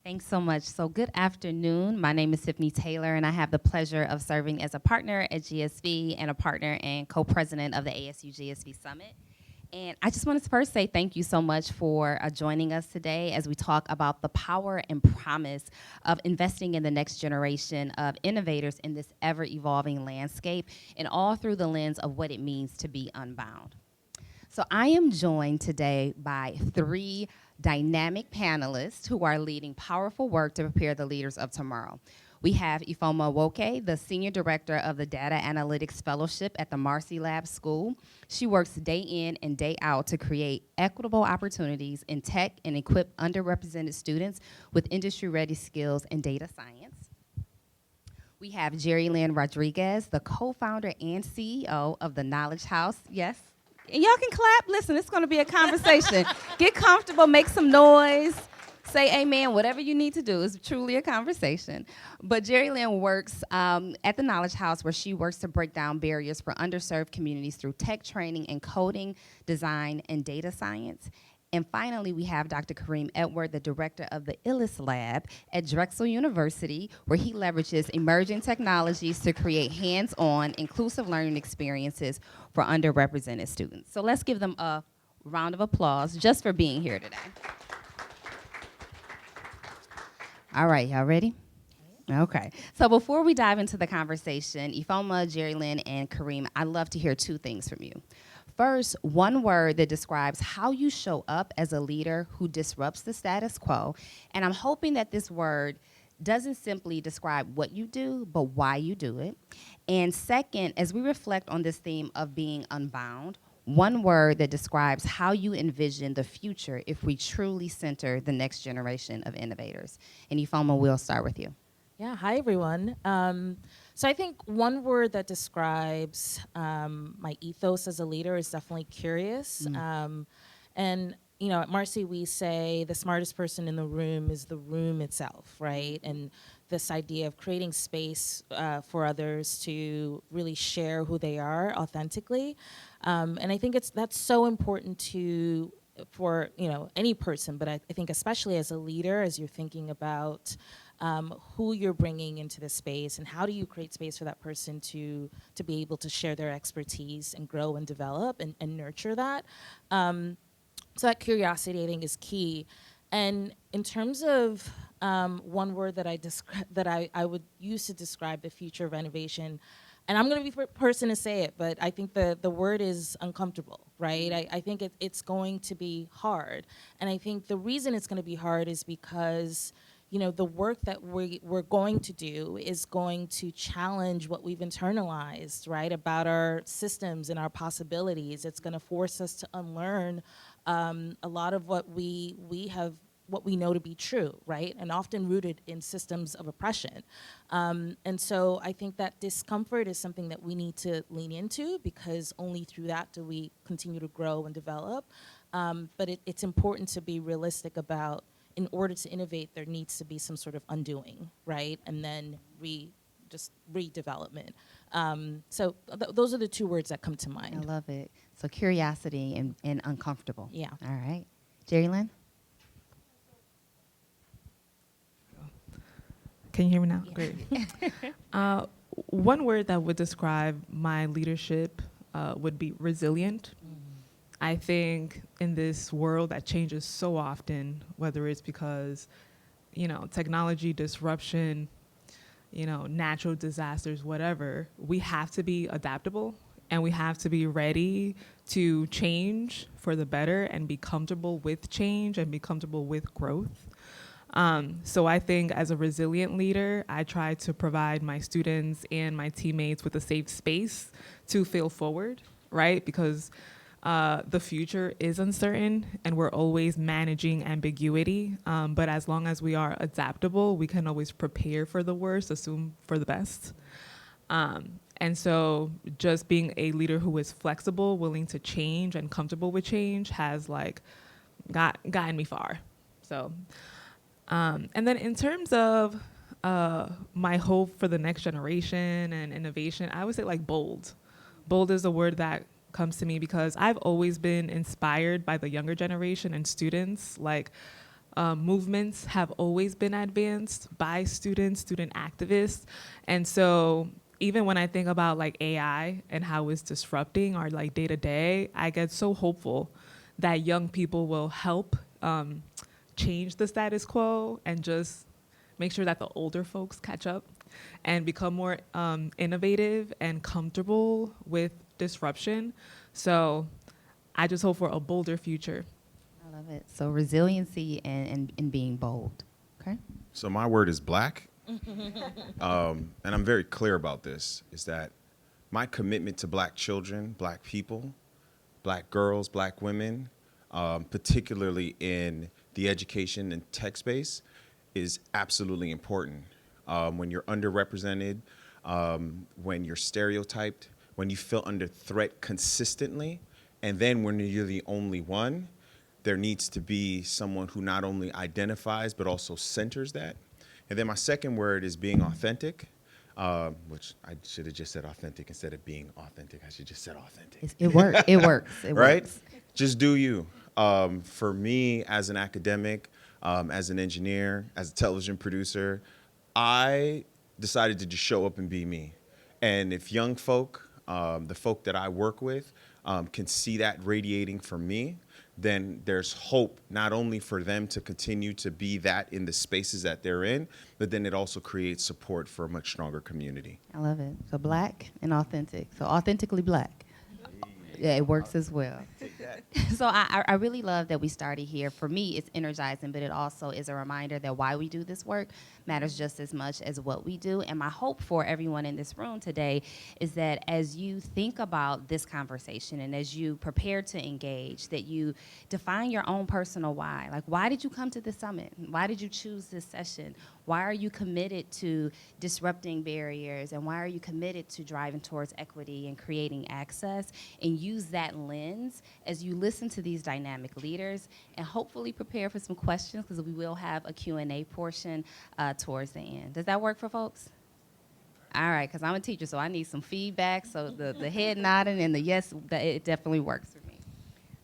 Thanks so much. So, good afternoon. My name is Tiffany Taylor, and I have the pleasure of serving as a partner at GSV and a partner and co president of the ASU GSV Summit. And I just wanted to first say thank you so much for joining us today as we talk about the power and promise of investing in the next generation of innovators in this ever evolving landscape, and all through the lens of what it means to be unbound. So I am joined today by three dynamic panelists who are leading powerful work to prepare the leaders of tomorrow. We have Ifeoma Nwoke, the Senior Director of the Data Analytics Fellowship at the Marcy Lab School. She works day in and day out to create equitable opportunities in tech and equip underrepresented students with industry-ready skills in data science. We have Jerelyn Rodriguez, the co-founder and CEO of the Knowledge House. Yes? And y'all can clap. Listen, it's going to be a conversation. Get comfortable, make some noise, say amen, whatever you need to do. It's truly a conversation. But Jerelyn works at the Knowledge House, where she works to break down barriers for underserved communities through tech training in coding, design, and data science. And finally, we have Dr. Kareem, Edouard, the director of the Illest lab at Drexel University, where he leverages emerging technologies to create hands-on, inclusive learning experiences for underrepresented students. So let's give them a round of applause just for being here today. All right, y'all ready? Okay. So before we dive into the conversation, Ifeoma, Jerelyn, and Kareem, I'd love to hear two things from you. First, one word that describes how you show up as a leader who disrupts the status quo. And I'm hoping that this word doesn't simply describe what you do, but why you do it. And second, as we reflect on this theme of being unbound, one word that describes how you envision the future if we truly center the next generation of innovators. And Ifeoma, we'll start with you. Yeah, hi everyone. So I think one word that describes my ethos as a leader is definitely curious. And you know, at Marcy we say the smartest person in the room is the room itself, right? And this idea of creating space for others to really share who they are authentically. And I think that's so important for any person, but I think especially as a leader, as you're thinking about who you're bringing into the space and how do you create space for that person to be able to share their expertise and grow and develop and nurture that. So that curiosity, I think, is key. And in terms of one word that I would use to describe the future of innovation, and I'm going to be the person to say it, but I think the word is uncomfortable, right? I think it's going to be hard. And I think the reason it's going to be hard is because the work that we're going to do is going to challenge what we've internalized, right, about our systems and our possibilities. It's going to force us to unlearn a lot of what we know to be true, right, and often rooted in systems of oppression. And so I think that discomfort is something that we need to lean into, because only through that do we continue to grow and develop. But it's important to be realistic about, in order to innovate, there needs to be some sort of undoing, right? And then redevelopment. So those are the two words that come to mind. I love it. So curiosity and uncomfortable. Yeah. All right. Jerelyn? Can you hear me now? Yeah. Great. One word that would describe my leadership would be resilient. I think in this world that changes so often, whether it's because, technology disruption, natural disasters, whatever, we have to be adaptable and we have to be ready to change for the better and be comfortable with change and be comfortable with growth. So I think as a resilient leader, I try to provide my students and my teammates with a safe space to fail forward, right? Because the future is uncertain and we're always managing ambiguity. But as long as we are adaptable, we can always prepare for the worst, assume for the best. And so just being a leader who is flexible, willing to change and comfortable with change has gotten me far. So, and then in terms of my hope for the next generation and innovation, I would say bold. Bold is a word that comes to me because I've always been inspired by the younger generation and students. movements have always been advanced by students, student activists. And so even when I think about like AI and how it's disrupting our like day to day, I get so hopeful that young people will help change the status quo and just make sure that the older folks catch up and become more innovative and comfortable with disruption. So I just hope for a bolder future. I love it. So resiliency and being bold. Okay. So my word is black. And I'm very clear about this, is that my commitment to black children, black people, black girls, black women, particularly in the education and tech space, is absolutely important. When you're underrepresented, when you're stereotyped, when you feel under threat consistently, and then when you're the only one, there needs to be someone who not only identifies but also centers that. And then my second word is being authentic, which I should have just said authentic instead of being authentic. I should just said authentic. It works. It works. It Right? works. Just do you. For me, as an academic, as an engineer, as a television producer, I decided to just show up and be me. And if young folk, the folk that I work with, can see that radiating from me, then there's hope not only for them to continue to be that in the spaces that they're in, but then it also creates support for a much stronger community. I love it. So black and authentic. So authentically black. Yeah, it works as well. So I really love that we started here. For me, it's energizing, but it also is a reminder that why we do this work matters just as much as what we do. And my hope for everyone in this room today is that as you think about this conversation and as you prepare to engage, that you define your own personal why. Like, why did you come to this summit? Why did you choose this session? Why are you committed to disrupting barriers? And why are you committed to driving towards equity and creating access? And use that lens as you listen to these dynamic leaders and hopefully prepare for some questions, because we will have a Q&A portion towards the end. Does that work for folks? All right, because I'm a teacher, so I need some feedback. So the head nodding and the yes, it definitely works for me.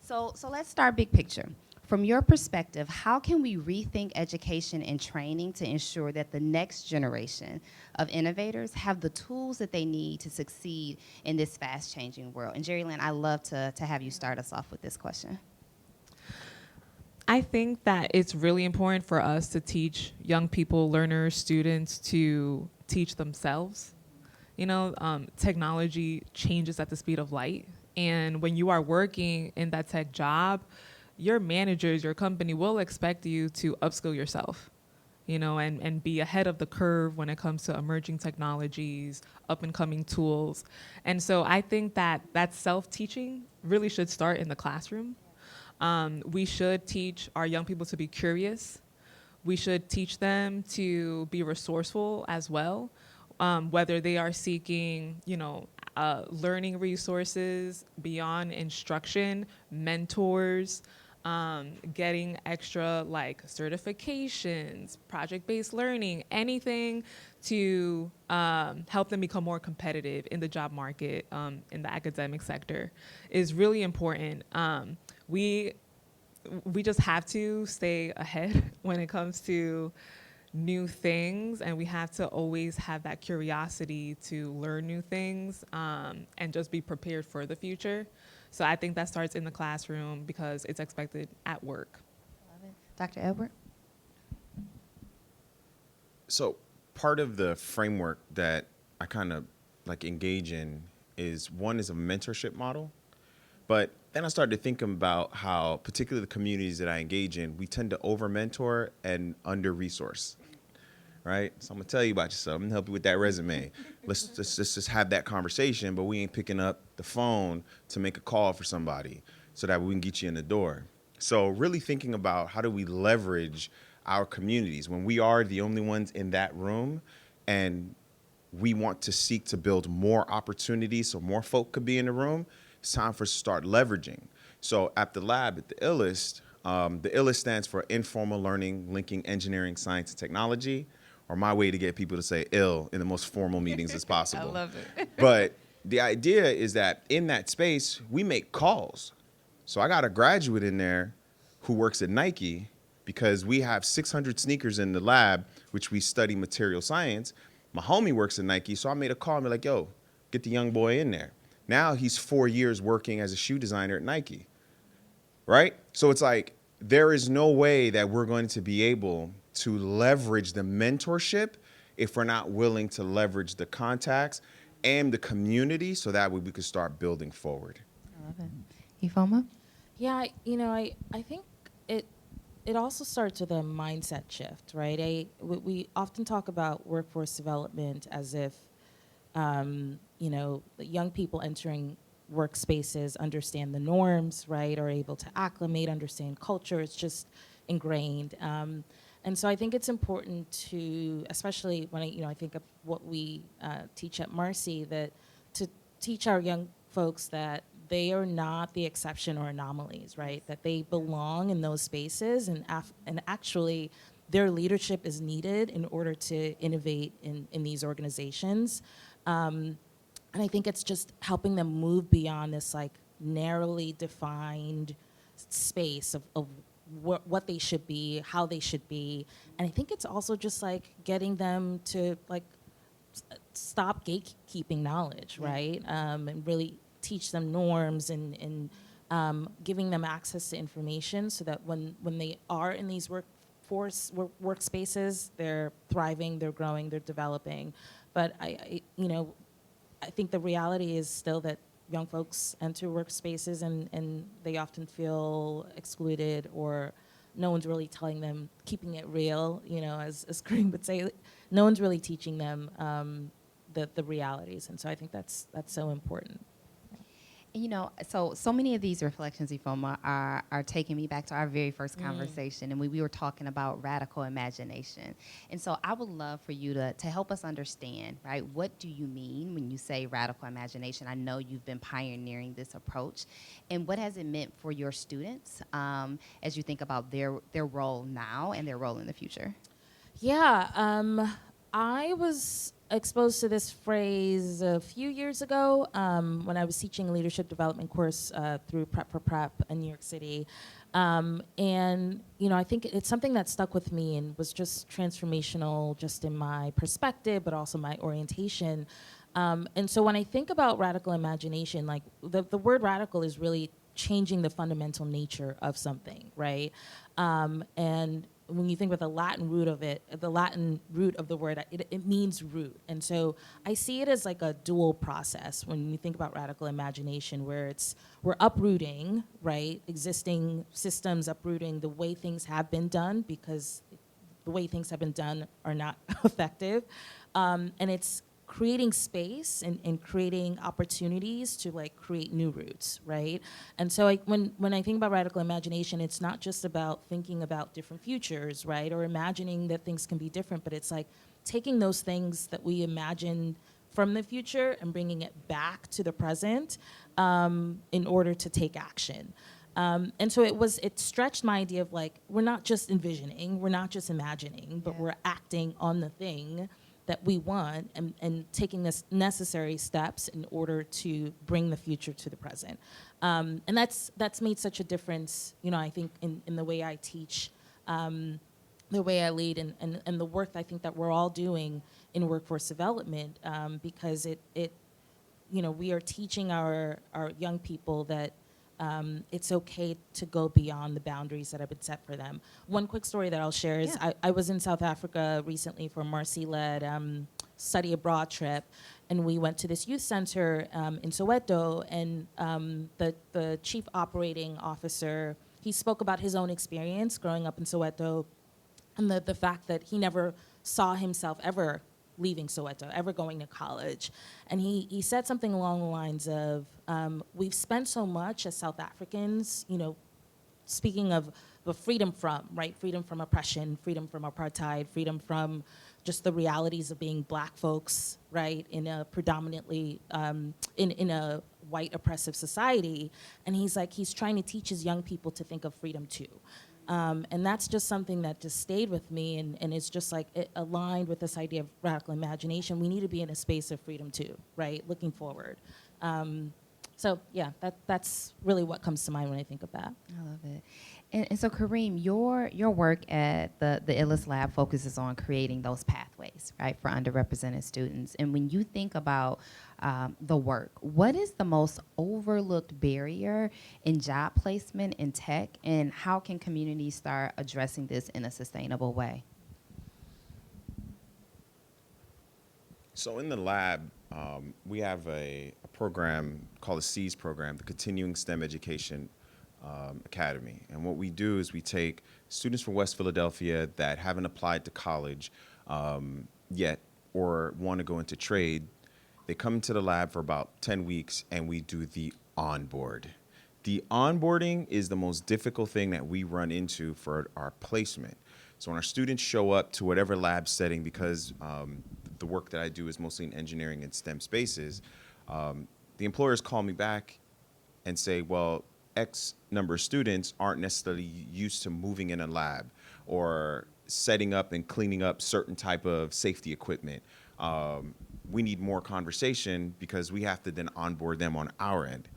So let's start big picture. From your perspective, how can we rethink education and training to ensure that the next generation of innovators have the tools that they need to succeed in this fast-changing world? And Jerelyn, I'd love to have you start us off with this question. I think that it's really important for us to teach young people, learners, students to teach themselves. You know, technology changes at the speed of light. And when you are working in that tech job, your managers, your company will expect you to upskill yourself, you know, and be ahead of the curve when it comes to emerging technologies, up and coming tools. And so I think that self-teaching really should start in the classroom. We should teach our young people to be curious. We should teach them to be resourceful as well, whether they are seeking, you know, learning resources beyond instruction, mentors, getting extra like certifications, project-based learning, anything to help them become more competitive in the job market, in the academic sector is really important. We just have to stay ahead when it comes to new things, and we have to always have that curiosity to learn new things and just be prepared for the future. So I think that starts in the classroom because it's expected at work. Love it. Dr. Edouard? So part of the framework that I kind of like engage in is one is a mentorship model. But then I started thinking about how, particularly the communities that I engage in, we tend to over-mentor and under-resource, right? So I'm gonna tell you about yourself. I'm gonna help you with that resume. Let's just have that conversation, but we ain't picking up the phone to make a call for somebody so that we can get you in the door. So really thinking about how do we leverage our communities when we are the only ones in that room, and we want to seek to build more opportunities so more folk could be in the room. It's time for us to start leveraging. So at the lab, at the Illest stands for Informal Learning Linking Engineering, Science, and Technology, or my way to get people to say ill in the most formal meetings as possible. I love it. But the idea is that in that space, we make calls. So I got a graduate in there who works at Nike, because we have 600 sneakers in the lab, which we study material science. My homie works at Nike, so I made a call and be like, yo, get the young boy in there. Now he's 4 years working as a shoe designer at Nike, right? So it's like, there is no way that we're going to be able to leverage the mentorship if we're not willing to leverage the contacts and the community, so that way we could start building forward. I love it. Ifeoma? Yeah, I think it also starts with a mindset shift, right? We often talk about workforce development as if, the young people entering workspaces understand the norms, right, are able to acclimate, understand culture. It's just ingrained. And so I think it's important to, especially when I think of what we teach at Marcy, that to teach our young folks that they are not the exception or anomalies, right? That they belong in those spaces, and actually their leadership is needed in order to innovate in these organizations. And I think it's just helping them move beyond this like narrowly defined space of what they should be, how they should be. And I think it's also just like getting them to like stop gatekeeping knowledge, right? And really teach them norms and giving them access to information so that when they are in these workspaces, they're thriving, they're growing, they're developing. But I think the reality is still that young folks enter workspaces and they often feel excluded, or no one's really telling them, keeping it real, as Kareem would say, no one's really teaching them the realities. And so I think that's so important. So many of these reflections, Ifeoma, are taking me back to our very first conversation, and we were talking about radical imagination. And so I would love for you to help us understand, right, what do you mean when you say radical imagination? I know you've been pioneering this approach, and what has it meant for your students as you think about their role now and their role in the future? Yeah, I was exposed to this phrase a few years ago when I was teaching a leadership development course through Prep for Prep in New York City. And, I think it's something that stuck with me and was just transformational just in my perspective, but also my orientation. And so when I think about radical imagination, like the word radical is really changing the fundamental nature of something, right? And when you think about the Latin root of it, the Latin root of the word, it means root. And so I see it as like a dual process when you think about radical imagination, where we're uprooting, right, existing systems, uprooting the way things have been done, because the way things have been done are not effective. And it's creating space and creating opportunities to like create new roots, right? And so when I think about radical imagination, it's not just about thinking about different futures, right? Or imagining that things can be different, but it's like taking those things that we imagined from the future and bringing it back to the present in order to take action. And so it stretched my idea of like, we're not just envisioning, we're not just imagining, but we're acting on the thing that we want and taking the necessary steps in order to bring the future to the present. And that's made such a difference, I think in the way I teach, the way I lead, and the work I think that we're all doing in workforce development, because we are teaching our young people that it's okay to go beyond the boundaries that have been set for them. One quick story that I'll share is I was in South Africa recently for a Marcy-led study abroad trip, and we went to this youth center in Soweto, and the chief operating officer, he spoke about his own experience growing up in Soweto, and the fact that he never saw himself ever leaving Soweto, ever going to college. And he said something along the lines of, we've spent so much as South Africans, speaking of the freedom from, right? Freedom from oppression, freedom from apartheid, freedom from just the realities of being black folks, right? In a predominantly, in a white oppressive society. And he's trying to teach his young people to think of freedom too. And that's just something that just stayed with me, and it's just like it aligned with this idea of radical imagination. We need to be in a space of freedom too, right? Looking forward. So yeah, that's really what comes to mind when I think of that. I love it. And so, Kareem, your work at the Illest Lab focuses on creating those pathways, right, for underrepresented students. And when you think about the work, what is the most overlooked barrier in job placement in tech, and how can communities start addressing this in a sustainable way? So in the lab, we have a program called the SEAS program, the Continuing STEM Education Academy. And what we do is we take students from West Philadelphia that haven't applied to college yet or want to go into trade. They come into the lab for about 10 weeks and we do the onboard. The onboarding is the most difficult thing that we run into for our placement. So when our students show up to whatever lab setting, because the work that I do is mostly in engineering and STEM spaces, the employers call me back and say, well, X number of students aren't necessarily used to moving in a lab or setting up and cleaning up certain type of safety equipment. We need more conversation because we have to then onboard them on our end.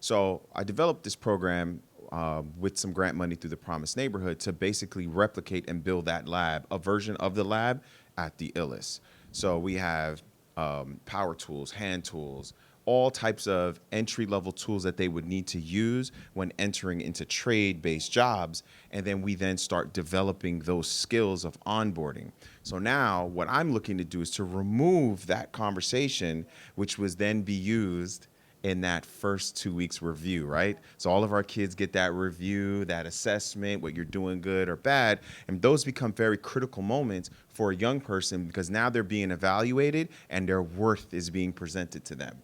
So I developed this program with some grant money through the Promised Neighborhood to basically replicate and build that lab, a version of the lab at the Illest. So we have power tools, hand tools, all types of entry-level tools that they would need to use when entering into trade-based jobs, and then we then start developing those skills of onboarding. So now what I'm looking to do is to remove that conversation, which was then be used in that first 2 weeks review, right? So all of our kids get that review, that assessment, what you're doing good or bad, and those become very critical moments for a young person because now they're being evaluated and their worth is being presented to them.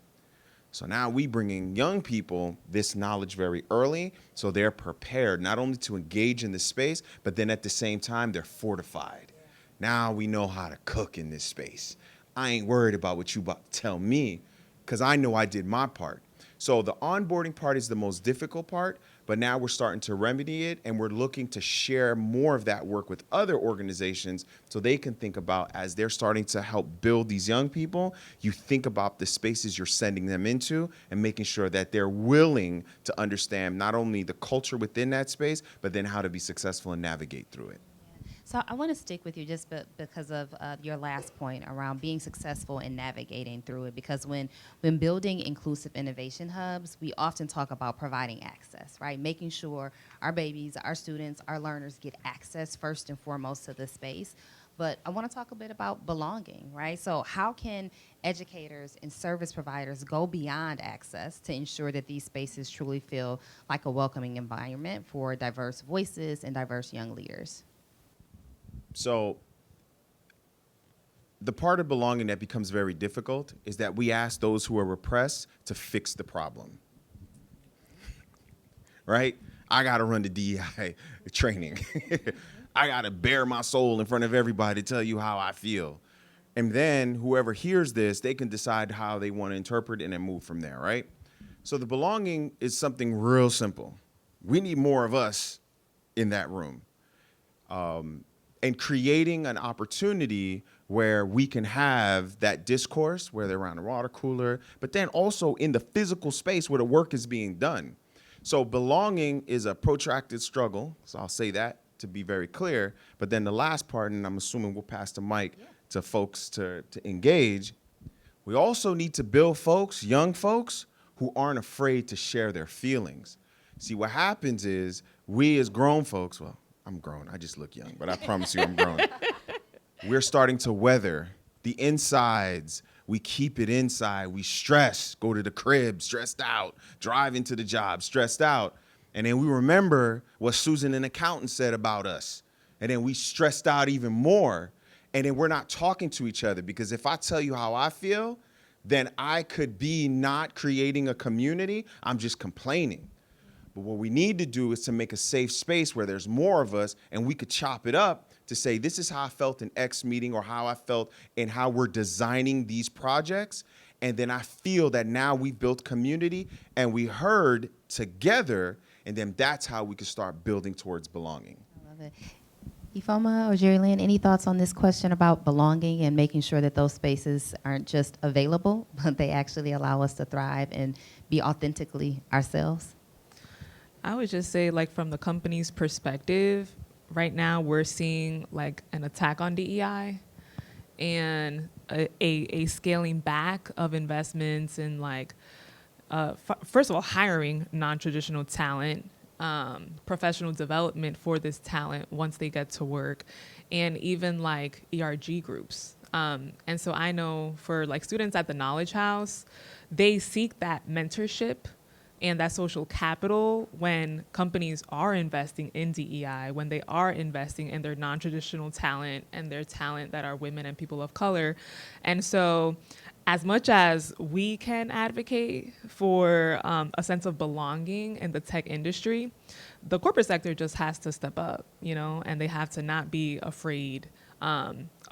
So now we bringing young people this knowledge very early so they're prepared not only to engage in this space, but then at the same time, they're fortified. Now we know how to cook in this space. I ain't worried about what you about to tell me because I know I did my part. So the onboarding part is the most difficult part, but now we're starting to remedy it and we're looking to share more of that work with other organizations so they can think about as they're starting to help build these young people, you think about the spaces you're sending them into and making sure that they're willing to understand not only the culture within that space, but then how to be successful and navigate through it. So I want to stick with you just because of your last point around being successful in navigating through it. Because when building inclusive innovation hubs, we often talk about providing access, right? Making sure our babies, our students, our learners get access first and foremost to the space. But I want to talk a bit about belonging, right? So how can educators and service providers go beyond access to ensure that these spaces truly feel like a welcoming environment for diverse voices and diverse young leaders? So the part of belonging that becomes very difficult is that we ask those who are repressed to fix the problem, right? I got to run the DEI training. I got to bare my soul in front of everybody to tell you how I feel. And then whoever hears this, they can decide how they want to interpret it and then move from there, right? So the belonging is something real simple. We need more of us in that room. And creating an opportunity where we can have that discourse, where they're around a water cooler, but then also in the physical space where the work is being done. So belonging is a protracted struggle, so I'll say that to be very clear. But then the last part, and I'm assuming we'll pass the mic to folks to engage, we also need to build folks, young folks, who aren't afraid to share their feelings. See, what happens is we as grown folks, well, I'm grown. I just look young, but I promise you I'm grown. We're starting to weather the insides. We keep it inside. We stress, go to the crib, stressed out, drive into the job, stressed out. And then we remember what Susan, an accountant, said about us. And then we stressed out even more. And then we're not talking to each other because if I tell you how I feel, then I could be not creating a community. I'm just complaining. But what we need to do is to make a safe space where there's more of us and we could chop it up to say, this is how I felt in X meeting or how I felt in how we're designing these projects. And then I feel that now we've built community and we heard together, and then that's how we can start building towards belonging. I love it. Ifeoma or Jerelyn, any thoughts on this question about belonging and making sure that those spaces aren't just available, but they actually allow us to thrive and be authentically ourselves? I would just say, like, from the company's perspective, right now we're seeing like an attack on DEI and a scaling back of investments in like, first of all, hiring non-traditional talent, professional development for this talent once they get to work, and even like ERG groups. And so I know for like students at the Knowledge House, they seek that mentorship and that social capital when companies are investing in DEI, when they are investing in their non-traditional talent and their talent that are women and people of color. And so as much as we can advocate for a sense of belonging in the tech industry, the corporate sector just has to step up, you know, and they have to not be afraid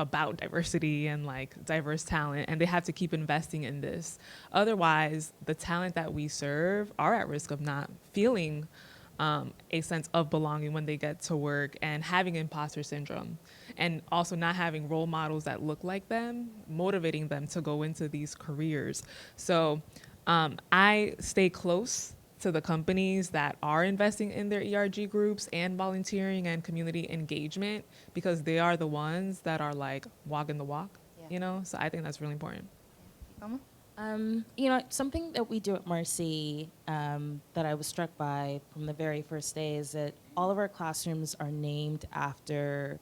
about diversity and like diverse talent, and they have to keep investing in this. Otherwise, the talent that we serve are at risk of not feeling a sense of belonging when they get to work and having imposter syndrome, and also not having role models that look like them, motivating them to go into these careers. So I stay close to the companies that are investing in their ERG groups and volunteering and community engagement, because they are the ones that are like walking the walk, you know? So I think that's really important. You know, something that we do at Marcy that I was struck by from the very first day is that all of our classrooms are named after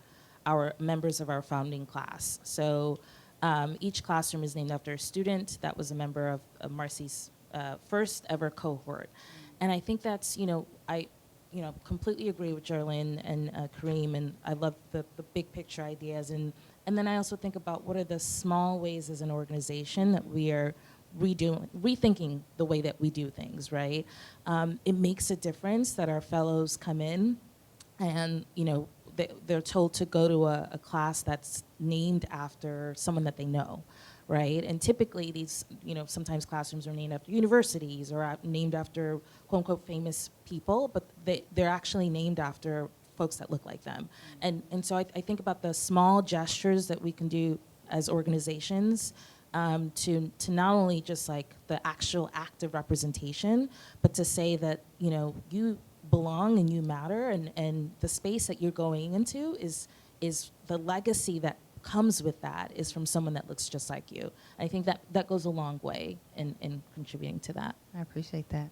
our members of our founding class. So each classroom is named after a student that was a member of Marcy's first ever cohort. And I think that's, I completely agree with Jerelyn and Kareem, and I love the big picture ideas. And then I also think about what are the small ways as an organization that we are rethinking the way that we do things, right? It makes a difference that our fellows come in and, they're told to go to a class that's named after someone that they know, right? And typically these, sometimes classrooms are named after universities or named after quote unquote famous people, but they're actually named after folks that look like them. And so I think about the small gestures that we can do as organizations to not only just like the actual act of representation, but to say that, you belong and you matter, and the space that you're going into is the legacy that comes with that is from someone that looks just like you. I think that goes a long way in contributing to that. I appreciate that.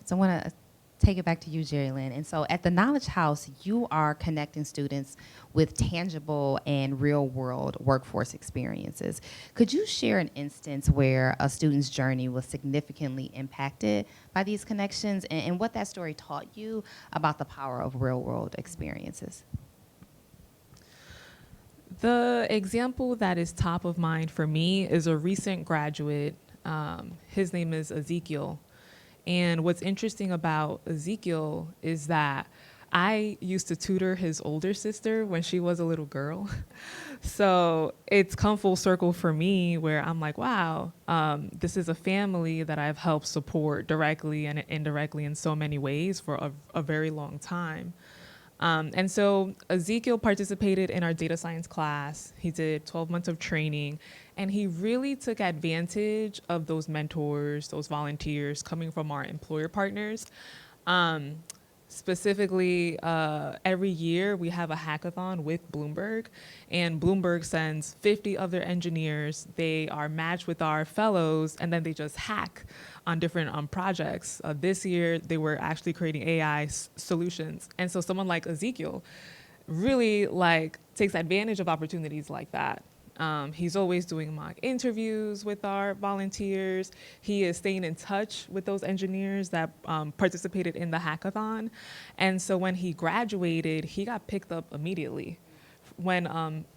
So I want to take it back to you, Jerelyn. And so at the Knowledge House, you are connecting students with tangible and real-world workforce experiences. Could you share an instance where a student's journey was significantly impacted by these connections, and what that story taught you about the power of real-world experiences? The example that is top of mind for me is a recent graduate. His name is Ezekiel. And what's interesting about Ezekiel is that I used to tutor his older sister when she was a little girl. So it's come full circle for me where I'm like, wow, this is a family that I've helped support directly and indirectly in so many ways for a very long time. And so Ezekiel participated in our data science class. He did 12 months of training, and he really took advantage of those mentors, those volunteers coming from our employer partners. Specifically, every year we have a hackathon with Bloomberg, and Bloomberg sends 50 of their engineers. They are matched with our fellows, and then they just hack on different projects. This year, they were actually creating AI solutions. And so someone like Ezekiel really takes advantage of opportunities like that. He's always doing mock interviews with our volunteers. He is staying in touch with those engineers that participated in the hackathon. And so when he graduated, he got picked up immediately. When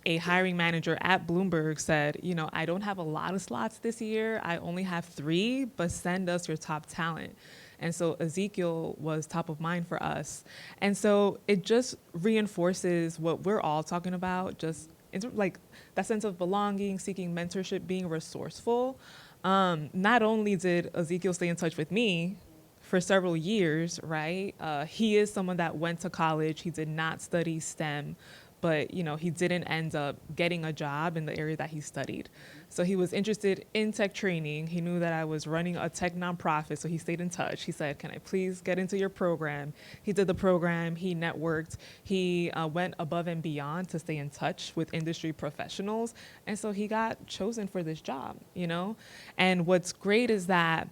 a hiring manager at Bloomberg said, I don't have a lot of slots this year. I only have 3, but send us your top talent. And so Ezekiel was top of mind for us. And so it just reinforces what we're all talking about, just like that sense of belonging, seeking mentorship, being resourceful. Not only did Ezekiel stay in touch with me for several years, right? He is someone that went to college. He did not study STEM, but he didn't end up getting a job in the area that he studied. So he was interested in tech training. He knew that I was running a tech nonprofit, so he stayed in touch. He said, "Can I please get into your program?" He did the program. He networked. He went above and beyond to stay in touch with industry professionals, and so he got chosen for this job. And what's great is that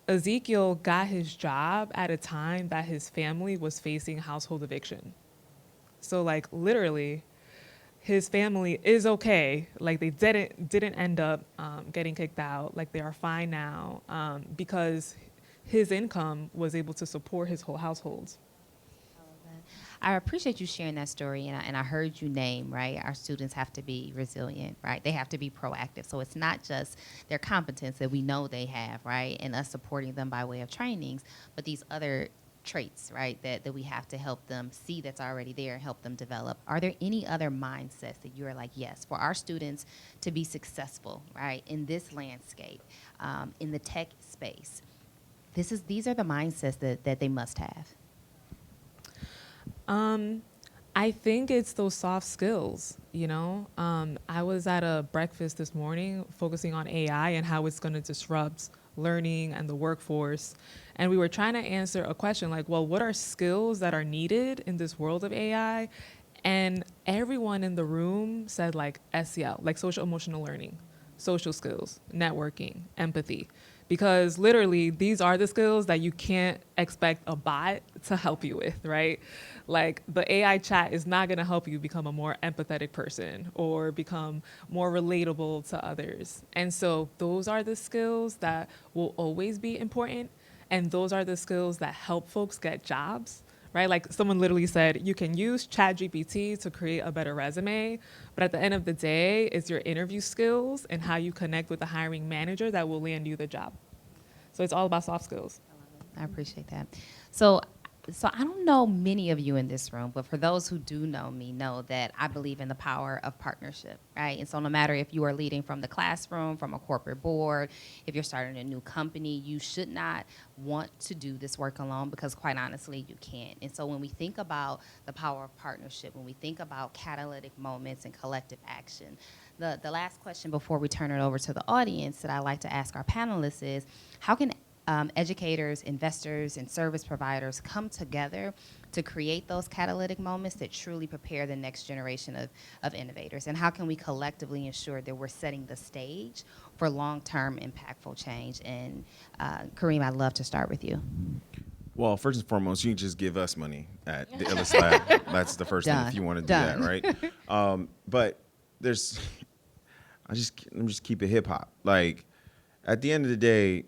Ezekiel got his job at a time that his family was facing household eviction. So like literally, his family is okay. Like they didn't end up getting kicked out. Like they are fine now because his income was able to support his whole household. I appreciate you sharing that story, and I heard you name, right, our students have to be resilient, right? They have to be proactive. So it's not just their competence that we know they have, right, and us supporting them by way of trainings, but these other traits, right, that we have to help them see that's already there and help them develop. Are there any other mindsets that you're like, yes, for our students to be successful, right, in this landscape, in the tech space, these are the mindsets that they must have? I think it's those soft skills, I was at a breakfast this morning focusing on AI and how it's going to disrupt learning and the workforce. And we were trying to answer a question like, well, what are skills that are needed in this world of AI? And everyone in the room said like SEL, like social emotional learning, social skills, networking, empathy. Because literally, these are the skills that you can't expect a bot to help you with, right? Like the AI chat is not going to help you become a more empathetic person or become more relatable to others. And so those are the skills that will always be important. And those are the skills that help folks get jobs, right? Like someone literally said, you can use ChatGPT to create a better resume, but at the end of the day, it's your interview skills and how you connect with the hiring manager that will land you the job. So it's all about soft skills. I appreciate that. So I don't know many of you in this room, but for those who do know me, know that I believe in the power of partnership, right? And so no matter if you are leading from the classroom, from a corporate board, if you're starting a new company, you should not want to do this work alone because quite honestly, you can't. And so when we think about the power of partnership, when we think about catalytic moments and collective action, the last question before we turn it over to the audience that I like to ask our panelists is, how can educators, investors, and service providers come together to create those catalytic moments that truly prepare the next generation of innovators? And how can we collectively ensure that we're setting the stage for long-term impactful change? And Kareem, I'd love to start with you. Well, first and foremost, you can just give us money at the Illest Lab. That's the first thing if you want to do that, right? But let me just keep it hip hop. Like, at the end of the day,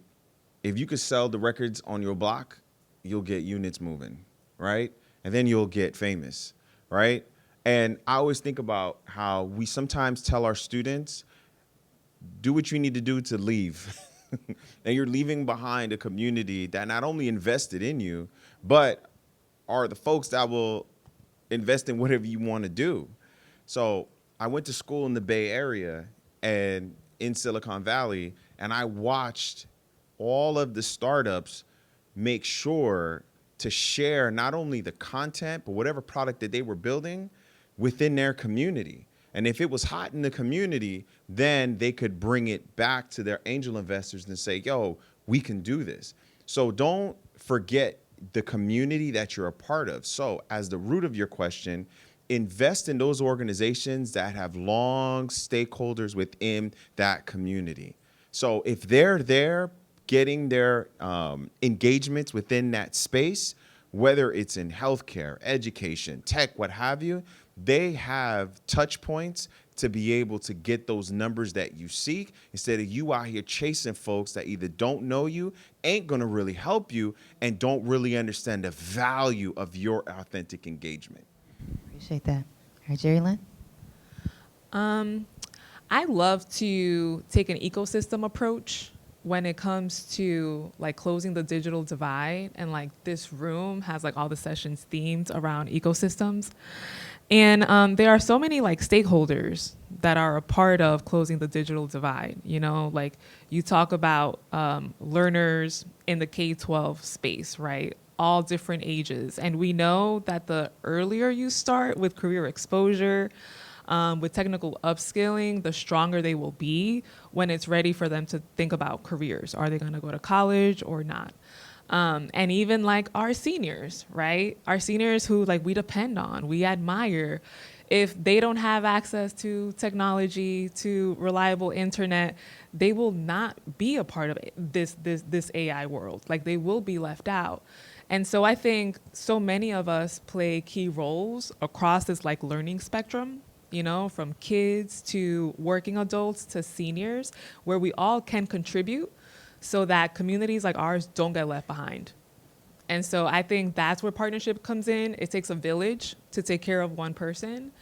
if you could sell the records on your block, you'll get units moving, right? And then you'll get famous, right? And I always think about how we sometimes tell our students, do what you need to do to leave. And you're leaving behind a community that not only invested in you, but are the folks that will invest in whatever you want to do. So I went to school in the Bay Area and in Silicon Valley, and I watched all of the startups make sure to share not only the content, but whatever product that they were building within their community. And if it was hot in the community, then they could bring it back to their angel investors and say, yo, we can do this. So don't forget the community that you're a part of. So as the root of your question, invest in those organizations that have long stakeholders within that community. So if they're there getting their engagements within that space, whether it's in healthcare, education, tech, what have you, they have touch points to be able to get those numbers that you seek instead of you out here chasing folks that either don't know you, ain't gonna really help you, and don't really understand the value of your authentic engagement. Appreciate that. All right, Jerelyn? I love to take an ecosystem approach when it comes to like closing the digital divide, and like this room has like all the sessions themed around ecosystems. And there are so many like stakeholders that are a part of closing the digital divide. Like you talk about learners in the K-12 space, right? all different ages. And we know that the earlier you start with career exposure, with technical upskilling, the stronger they will be when it's ready for them to think about careers. Are they going to go to college or not? And even like our seniors, right? Our seniors who like we depend on, we admire. If they don't have access to technology, to reliable internet, they will not be a part of this AI world. Like they will be left out. And so I think so many of us play key roles across this like learning spectrum, you know, from kids to working adults to seniors, where we all can contribute so that communities like ours don't get left behind. And so I think that's where partnership comes in. It takes a village to take care of one person.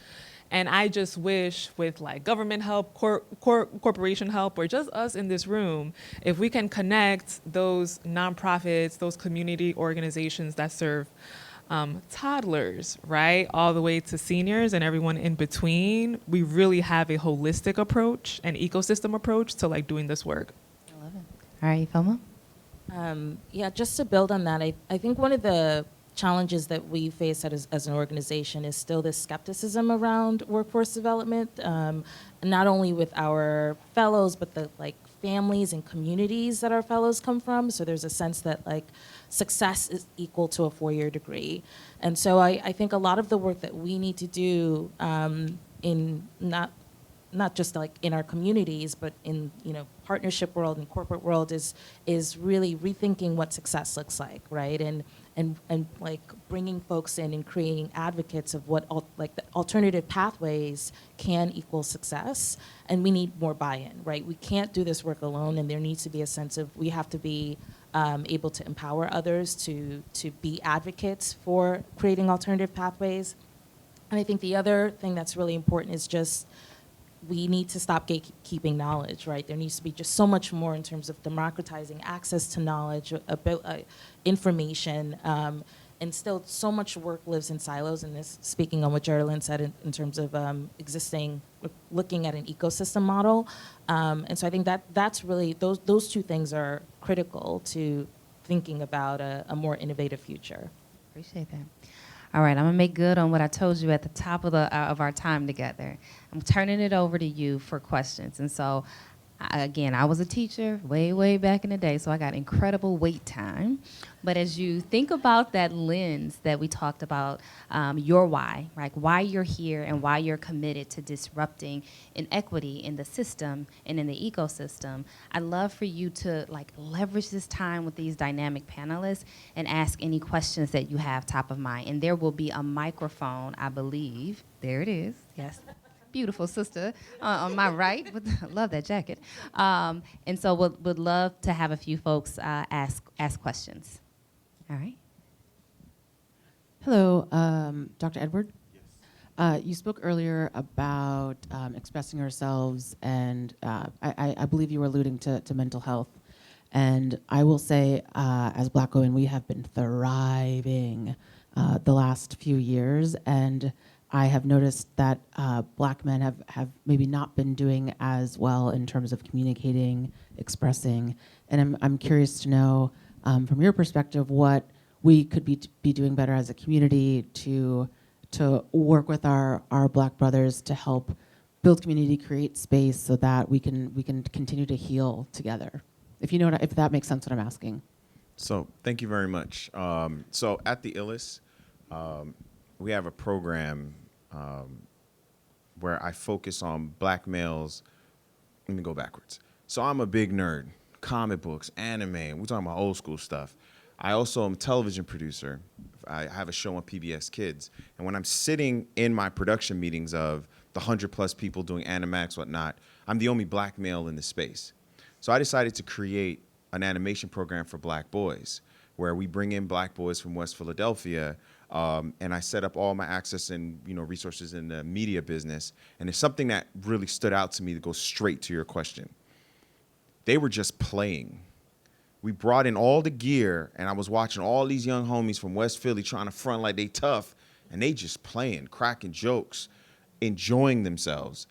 And I just wish with like government help, corporation help, or just us in this room, if we can connect those nonprofits, those community organizations that serve toddlers, right, all the way to seniors and everyone in between, we really have a holistic approach, an ecosystem approach to like doing this work. I love it. All right, Ifeoma? Yeah, just to build on that, I think one of the challenges that we face as an organization is still this skepticism around workforce development, not only with our fellows, but the like families and communities that our fellows come from. So there's a sense that like success is equal to a 4-year degree. And so I think a lot of the work that we need to do in not just like in our communities, but in, you know, partnership world and corporate world is really rethinking what success looks like, right? And like bringing folks in and creating advocates of what like the alternative pathways can equal success. And we need more buy-in, right? We can't do this work alone, and there needs to be a sense of we have to be able to empower others to be advocates for creating alternative pathways. And I think the other thing that's really important is just we need to stop gatekeeping knowledge, right? There needs to be just so much more in terms of democratizing access to knowledge, about information, and still so much work lives in silos. And this, speaking on what Jerelyn said in terms of looking at an ecosystem model. And so I think that's really, those two things are critical to thinking about a more innovative future. Appreciate that. All right, I'm gonna make good on what I told you at the top of our time together. I'm turning it over to you for questions. And so, again, I was a teacher way back in the day, so I got incredible wait time. But as you think about that lens that we talked about, your why, like why you're here and why you're committed to disrupting inequity in the system and in the ecosystem, I'd love for you to like leverage this time with these dynamic panelists and ask any questions that you have top of mind. And there will be a microphone, I believe. There it is, yes. Beautiful sister on my right. Love that jacket. And so would love to have a few folks ask questions. All right. Hello, Dr. Edouard. Yes. You spoke earlier about expressing ourselves, and I believe you were alluding to mental health. And I will say, as Black women, we have been thriving the last few years, and I have noticed that Black men have maybe not been doing as well in terms of communicating, expressing, and I'm curious to know from your perspective what we could be doing better as a community to work with our Black brothers to help build community, create space so that we can continue to heal together. If you know if that makes sense what I'm asking. So thank you very much. So at the Illest, we have a program where I focus on Black males. Let me go backwards. So I'm a big nerd, comic books, anime, we're talking about old school stuff. I also am a television producer. I have a show on PBS Kids. And when I'm sitting in my production meetings of the 100+ people doing Animax, whatnot, I'm the only Black male in the space. So I decided to create an animation program for Black boys, where we bring in Black boys from West Philadelphia, and I set up all my access and resources in the media business. And it's something that really stood out to me to go straight to your question. They were just playing. We brought in all the gear, and I was watching all these young homies from West Philly trying to front like they tough, and they just playing, cracking jokes, enjoying themselves,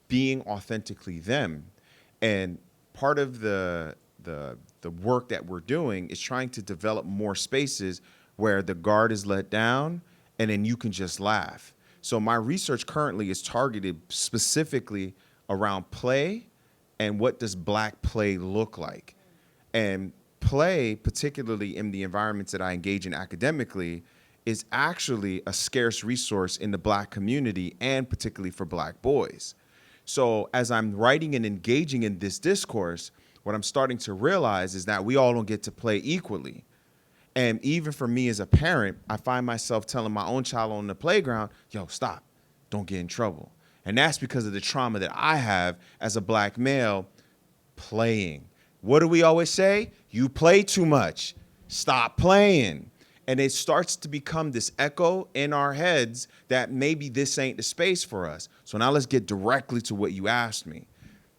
being authentically them. And part of the work that we're doing is trying to develop more spaces where the guard is let down and then you can just laugh. So my research currently is targeted specifically around play and what does Black play look like. And play, particularly in the environments that I engage in academically, is actually a scarce resource in the Black community and particularly for Black boys. So as I'm writing and engaging in this discourse, what I'm starting to realize is that we all don't get to play equally. And even for me as a parent, I find myself telling my own child on the playground, yo, stop, don't get in trouble. And that's because of the trauma that I have as a Black male playing. What do we always say? You play too much. Stop playing. And it starts to become this echo in our heads that maybe this ain't the space for us. So now let's get directly to what you asked me.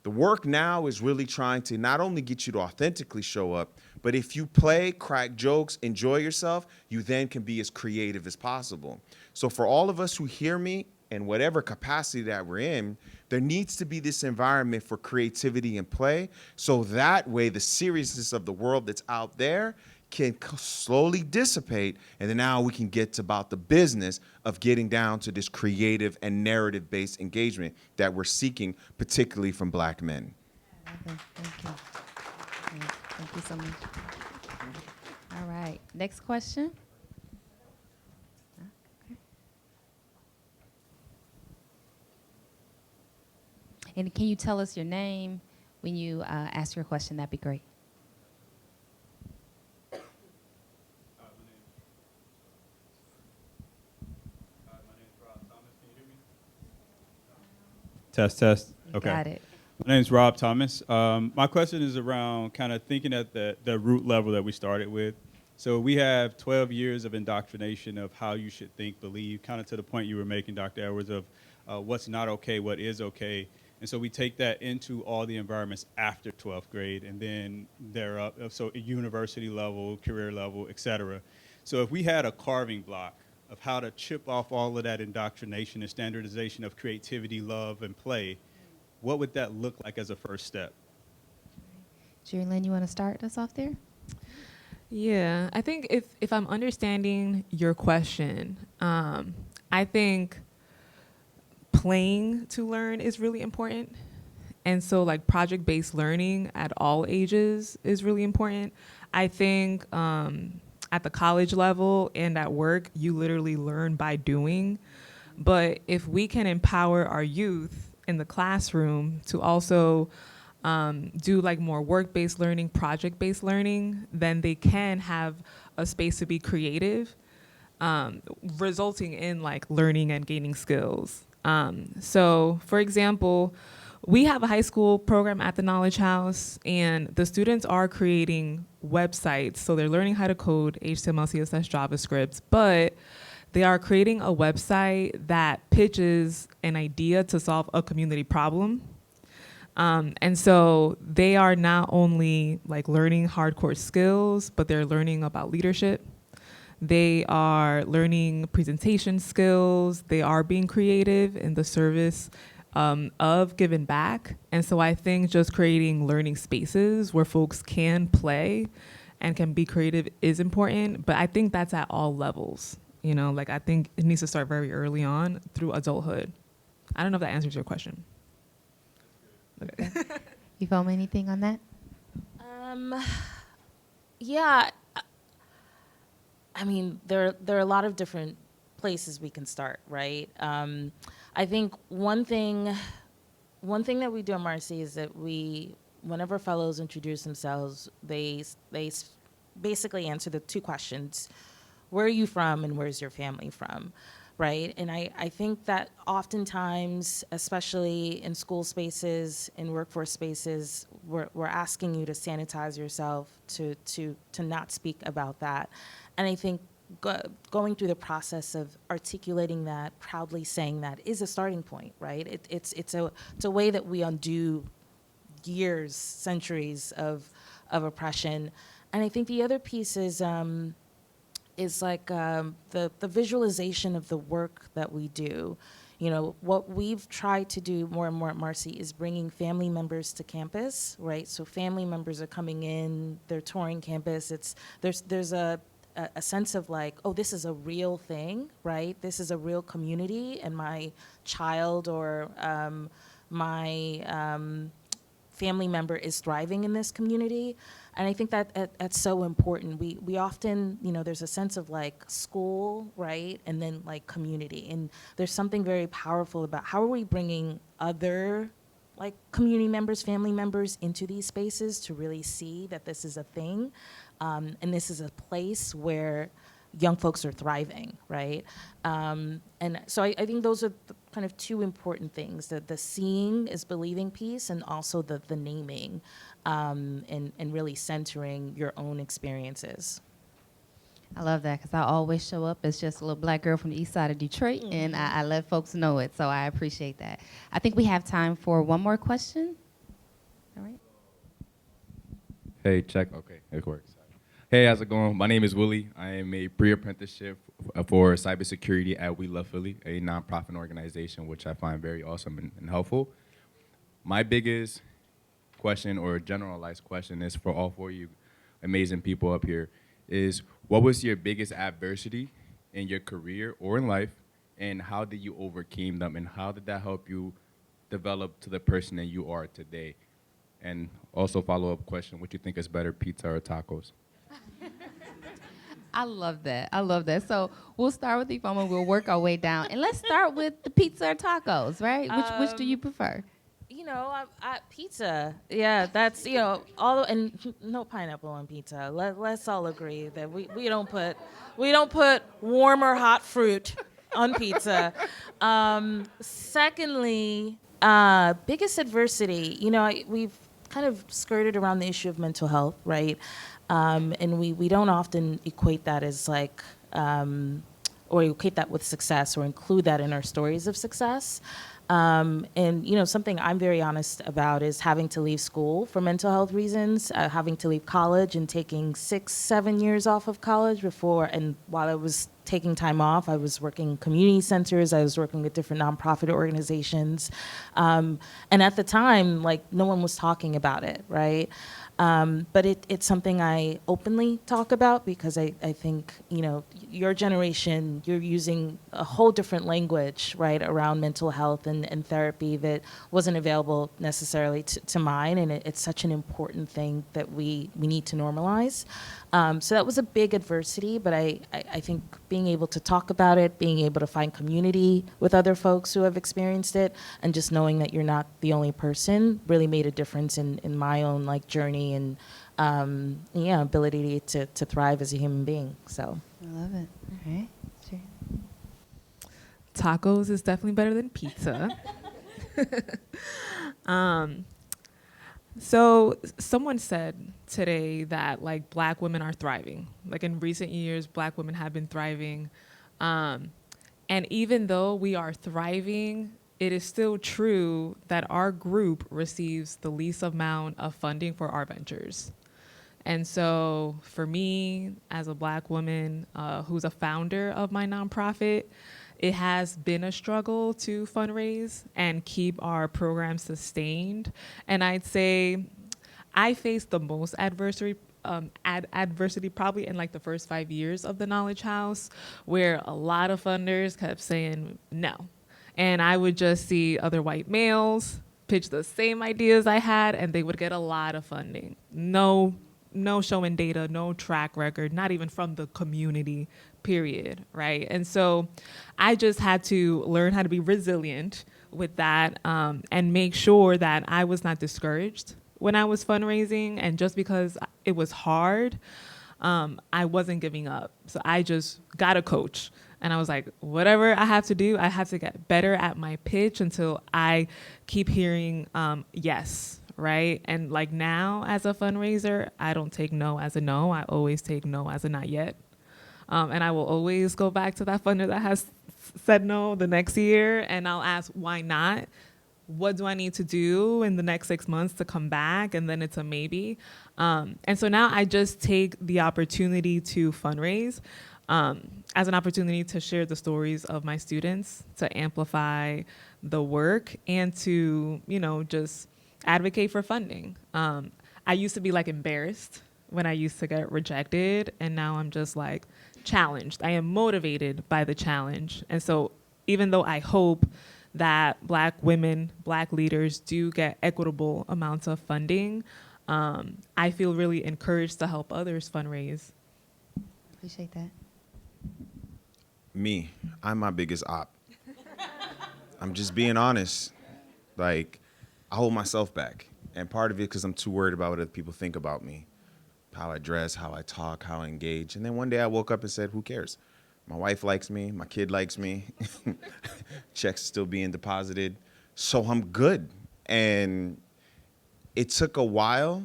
The work now is really trying to not only get you to authentically show up, but if you play, crack jokes, enjoy yourself, you then can be as creative as possible. So for all of us who hear me, in whatever capacity that we're in, there needs to be this environment for creativity and play. So that way, the seriousness of the world that's out there can slowly dissipate. And then now we can get to about the business of getting down to this creative and narrative-based engagement that we're seeking, particularly from Black men. Okay, thank you. Thank you so much. All right, next question. And can you tell us your name when you ask your question? That'd be great. My name's Rob Thomas. Can you hear me? Test, test. Okay. Got it. My name's Rob Thomas. My question is around kind of thinking at the root level that we started with. So we have 12 years of indoctrination of how you should think, believe, kind of to the point you were making, Dr. Edwards, of what's not okay, what is okay. And so we take that into all the environments after 12th grade, and then they're up, so university level, career level, et cetera. So if we had a carving block of how to chip off all of that indoctrination and standardization of creativity, love, and play, what would that look like as a first step? Jerelyn, you want to start us off there? Yeah, I think if I'm understanding your question, I think playing to learn is really important. And so like project-based learning at all ages is really important. I think at the college level and at work, you literally learn by doing. But if we can empower our youth in the classroom to also do like more work-based learning, project-based learning, then they can have a space to be creative, resulting in like learning and gaining skills. So for example, we have a high school program at the Knowledge House, and the students are creating websites. So they're learning how to code HTML, CSS, JavaScript, but they are creating a website that pitches an idea to solve a community problem. And so they are not only like learning hardcore skills, but they're learning about leadership. They are learning presentation skills. They are being creative in the service of giving back. And so I think just creating learning spaces where folks can play and can be creative is important. But I think that's at all levels. You know, like I think it needs to start very early on through adulthood. I don't know if that answers your question. Okay. Ifeoma, anything on that? Yeah. I mean, there are a lot of different places we can start, right? I think one thing that we do at Marcy is that whenever fellows introduce themselves, they basically answer the two questions: where are you from, and where's your family from, right? And I think that oftentimes, especially in school spaces, in workforce spaces, we're asking you to sanitize yourself, to not speak about that. And I think going through the process of articulating that, proudly saying that, is a starting point, right? It's a way that we undo years, centuries of oppression. And I think the other piece is like the visualization of the work that we do. You know, what we've tried to do more and more at Marcy is bringing family members to campus, right? So family members are coming in, they're touring campus. There's a a sense of like, oh, this is a real thing, right? This is a real community, and my child or my family member is thriving in this community. And I think that that's so important. We often, there's a sense of like school, right? And then like community. And there's something very powerful about how are we bringing other like community members, family members into these spaces to really see that this is a thing. And this is a place where young folks are thriving, right? And so I think those are the kind of two important things, that the seeing is believing piece, and also the naming, and really centering your own experiences. I love that, because I always show up as just a little black girl from the east side of Detroit, and I let folks know it, so I appreciate that. I think we have time for one more question. All right. Hey, check. Okay, it works. Hey, how's it going? My name is Willie. I am a pre-apprenticeship for cybersecurity at We Love Philly, a nonprofit organization, which I find very awesome and helpful. My biggest question, or generalized question, is for all four of you amazing people up here, is what was your biggest adversity in your career or in life, and how did you overcome them, and how did that help you develop to the person that you are today? And also follow-up question, what do you think is better, pizza or tacos? I love that. I love that. So we'll start with Ifeoma. We'll work our way down. And let's start with the pizza or tacos, right? Which do you prefer? Pizza. Yeah, that's, and no pineapple on pizza. Let's all agree that we don't put warm or hot fruit on pizza. Secondly, biggest adversity, we've kind of skirted around the issue of mental health, right? And we don't often equate that as like, or equate that with success, or include that in our stories of success. And something I'm very honest about is having to leave school for mental health reasons, having to leave college and taking 6-7 years off of college before, and while I was taking time off, I was working in community centers, I was working with different nonprofit organizations. And at the time, like, no one was talking about it, right? But it's something I openly talk about, because I think, your generation, you're using a whole different language, right, around mental health and therapy that wasn't available necessarily to mine, and it's such an important thing that we need to normalize. So that was a big adversity, but I think being able to talk about it, being able to find community with other folks who have experienced it, and just knowing that you're not the only person really made a difference in my own like journey and ability to thrive as a human being. So I love it. All right. Sure. Tacos is definitely better than pizza. So someone said today that like Black women are thriving. Like in recent years, Black women have been thriving. And even though we are thriving, it is still true that our group receives the least amount of funding for our ventures. And so for me, as a Black woman who's a founder of my nonprofit, it has been a struggle to fundraise and keep our program sustained. And I'd say I faced the most adversity probably in like the first 5 years of the Knowledge House, where a lot of funders kept saying no. And I would just see other white males pitch the same ideas I had, and they would get a lot of funding. No showing data, no track record, not even from the community, period, right? And so I just had to learn how to be resilient with that, and make sure that I was not discouraged when I was fundraising. And just because it was hard, I wasn't giving up. So I just got a coach. And I was like, whatever I have to do, I have to get better at my pitch until I keep hearing yes, right? And like now as a fundraiser, I don't take no as a no. I always take no as a not yet. And I will always go back to that funder that has said no the next year, and I'll ask, why not? What do I need to do in the next 6 months to come back? And then it's a maybe. And so now I just take the opportunity to fundraise as an opportunity to share the stories of my students, to amplify the work, and to, just advocate for funding. I used to be like embarrassed when I used to get rejected, and now I'm just like challenged. I am motivated by the challenge. And so even though I hope that Black women, Black leaders do get equitable amounts of funding, I feel really encouraged to help others fundraise. Appreciate that. Me, I'm my biggest op. I'm just being honest. Like, I hold myself back. And part of it because I'm too worried about what other people think about me, how I dress, how I talk, how I engage. And then one day I woke up and said, who cares? My wife likes me. My kid likes me. Checks still being deposited. So I'm good. And it took a while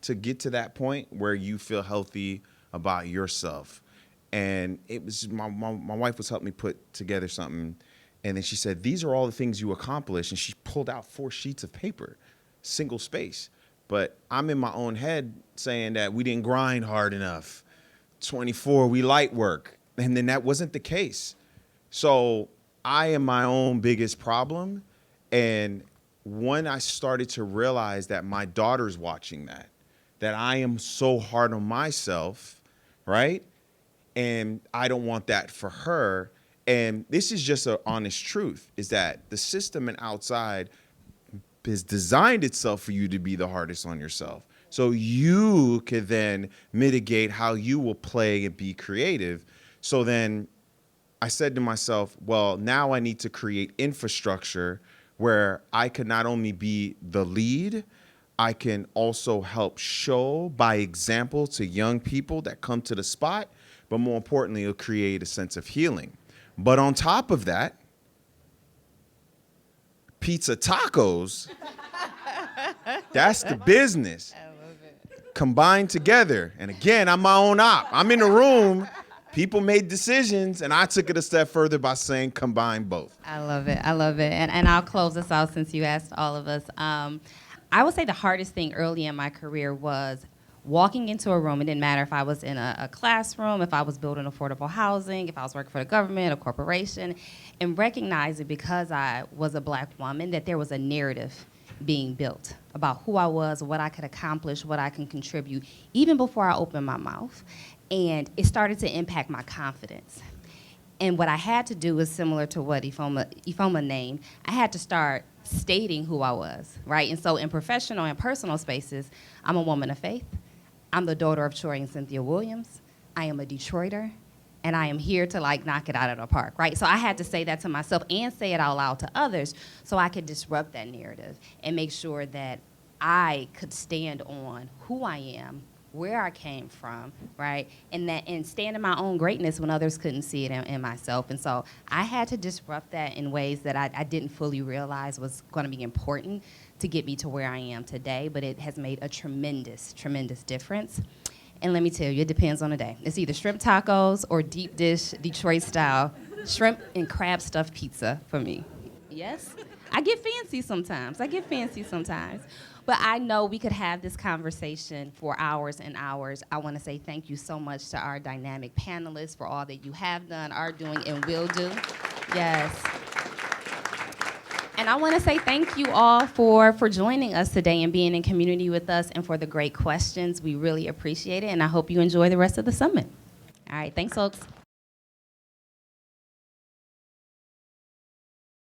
to get to that point where you feel healthy about yourself. And it was my wife was helping me put together something. And then she said, these are all the things you accomplished. And she pulled out 4 sheets of paper, single space. But I'm in my own head saying that we didn't grind hard enough. 24, we light work. And then that wasn't the case. So I am my own biggest problem. And when I started to realize that my daughter's watching that I am so hard on myself, right? And I don't want that for her. And this is just an honest truth, is that the system and outside has designed itself for you to be the hardest on yourself. So you could then mitigate how you will play and be creative. So then I said to myself, well, now I need to create infrastructure where I can not only be the lead, I can also help show by example to young people that come to the spot, but more importantly, it'll create a sense of healing. But on top of that, pizza tacos, that's the business. I love it. Combined together. And again, I'm my own op. I'm in the room. People made decisions, and I took it a step further by saying combine both. I love it. I love it. And I'll close this out since you asked all of us. I would say the hardest thing early in my career was walking into a room. It didn't matter if I was in a classroom, if I was building affordable housing, if I was working for the government, a corporation, and recognizing because I was a Black woman that there was a narrative being built about who I was, what I could accomplish, what I can contribute, even before I opened my mouth. And it started to impact my confidence. And what I had to do was similar to what Ifeoma named. I had to start stating who I was, right? And so in professional and personal spaces, I'm a woman of faith. I'm the daughter of Troy and Cynthia Williams. I am a Detroiter. And I am here to knock it out of the park, right? So I had to say that to myself and say it out loud to others so I could disrupt that narrative and make sure that I could stand on who I am, where I came from, right? And stand in my own greatness when others couldn't see it in myself. And so I had to disrupt that in ways that I didn't fully realize was gonna be important to get me to where I am today, but it has made a tremendous, tremendous difference. And let me tell you, it depends on the day. It's either shrimp tacos or deep dish, Detroit style, shrimp and crab stuffed pizza for me. Yes, I get fancy sometimes. But I know we could have this conversation for hours and hours. I want to say thank you so much to our dynamic panelists for all that you have done, are doing, and will do. Yes. And I want to say thank you all for joining us today and being in community with us and for the great questions. We really appreciate it, and I hope you enjoy the rest of the summit. All right, thanks, folks.